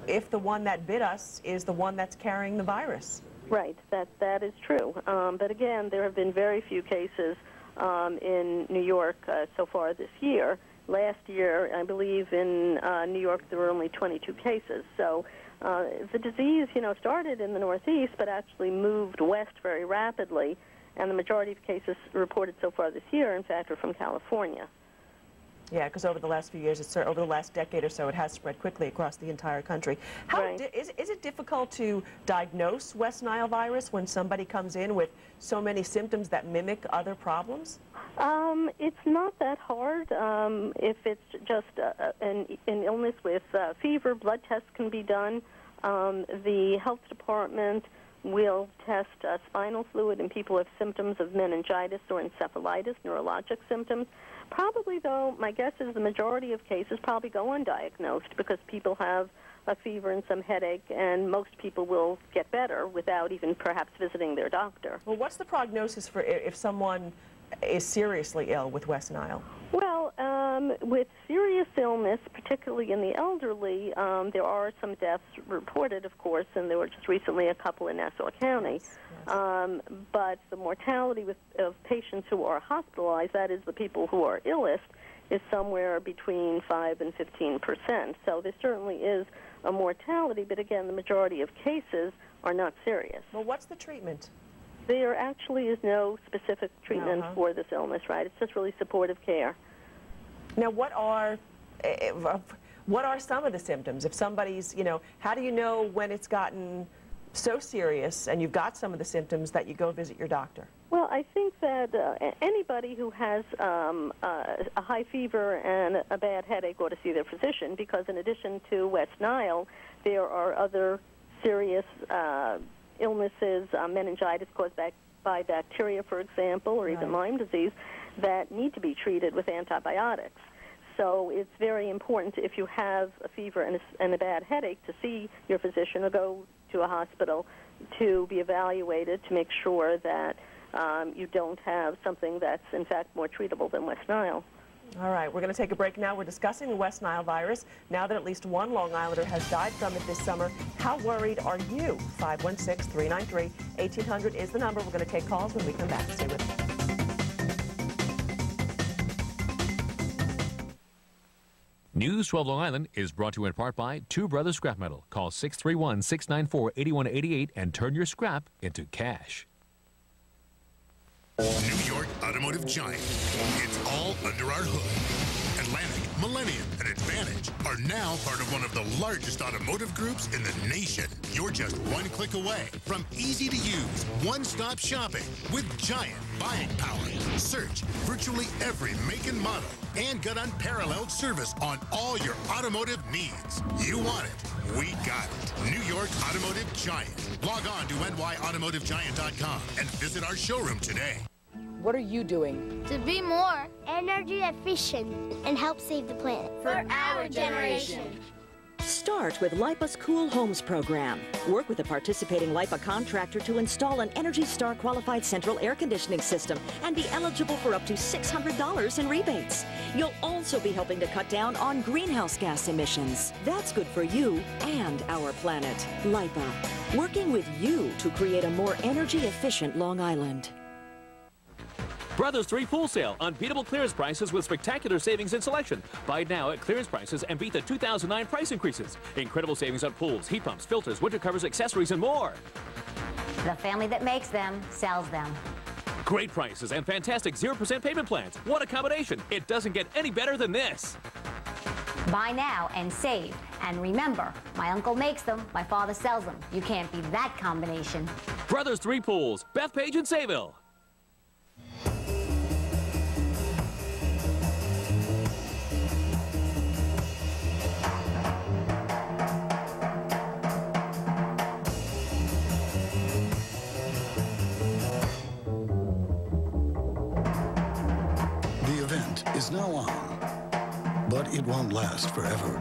if the one that bit us is the one that's carrying the virus. Right, that is true. But again, there have been very few cases in New York so far this year. Last year, I believe in New York there were only 22 cases. So the disease, started in the Northeast, but actually moved west very rapidly. And the majority of cases reported so far this year, in fact, are from California. Yeah, because over the last few years, over the last decade or so, it has spread quickly across the entire country. Is it difficult to diagnose West Nile virus when somebody comes in with so many symptoms that mimic other problems? It's not that hard. If it's just an illness with fever, blood tests can be done. The health department will test spinal fluid in people with symptoms of meningitis or encephalitis, neurologic symptoms. Probably, though, my guess is the majority of cases probably go undiagnosed because people have a fever and some headache, and most people will get better without even perhaps visiting their doctor. Well, what's the prognosis for if someone is seriously ill with West Nile? Well, with serious illness, particularly in the elderly, there are some deaths reported, of course, and there were just recently a couple in Nassau County. Yes. But the mortality of patients who are hospitalized, that is the people who are illest, is somewhere between 5 and 15%. So there certainly is a mortality, but again, the majority of cases are not serious. Well, what's the treatment? There actually is no specific treatment for this illness, right? It's just really supportive care. Now, what are some of the symptoms? If somebody's, how do you know when it's gotten so serious and you've got some of the symptoms that you go visit your doctor? Well, I think that anybody who has a high fever and a bad headache ought to see their physician, because in addition to West Nile, there are other serious illnesses, meningitis caused by bacteria, for example, or even Lyme disease, that need to be treated with antibiotics. So it's very important, if you have a fever and a bad headache, to see your physician or go to a hospital to be evaluated to make sure that you don't have something that's, in fact, more treatable than West Nile. All right, we're going to take a break now. We're discussing the West Nile virus. Now that at least one Long Islander has died from it this summer, how worried are you? 516-393-1800 is the number. We're going to take calls when we come back. Stay with us. News 12 Long Island is brought to you in part by Two Brothers Scrap Metal. Call 631-694-8188 and turn your scrap into cash. New York automotive giant. It's all under our hood. Atlantic, Millennium, and Advantage are now part of one of the largest automotive groups in the nation. You're just one click away from easy-to-use, one-stop shopping with giant buying power. Search virtually every make and model and get unparalleled service on all your automotive needs. You want it, we got it. New York Automotive Giant. Log on to nyautomotivegiant.com and visit our showroom today. What are you doing? To be more energy efficient and help save the planet. For our generation. Start with LIPA's Cool Homes program. Work with a participating LIPA contractor to install an Energy Star qualified central air conditioning system and be eligible for up to $600 in rebates. You'll also be helping to cut down on greenhouse gas emissions. That's good for you and our planet. LIPA, working with you to create a more energy efficient Long Island. Brothers 3 Pool Sale. Unbeatable clearance prices with spectacular savings in selection. Buy now at clearance prices and beat the 2009 price increases. Incredible savings on pools, heat pumps, filters, winter covers, accessories, and more. The family that makes them sells them. Great prices and fantastic 0% payment plans. What a combination. It doesn't get any better than this. Buy now and save. And remember, my uncle makes them, my father sells them. You can't beat that combination. Brothers 3 Pools. Bethpage and Sayville. Is now on, but it won't last forever.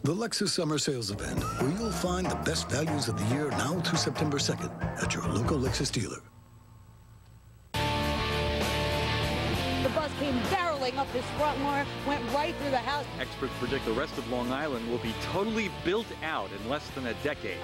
The Lexus Summer Sales Event, where you'll find the best values of the year now through September 2nd at your local Lexus dealer. The bus came barreling came up this front lawn, went right through the house. Experts predict the rest of Long Island will be totally built out in less than a decade.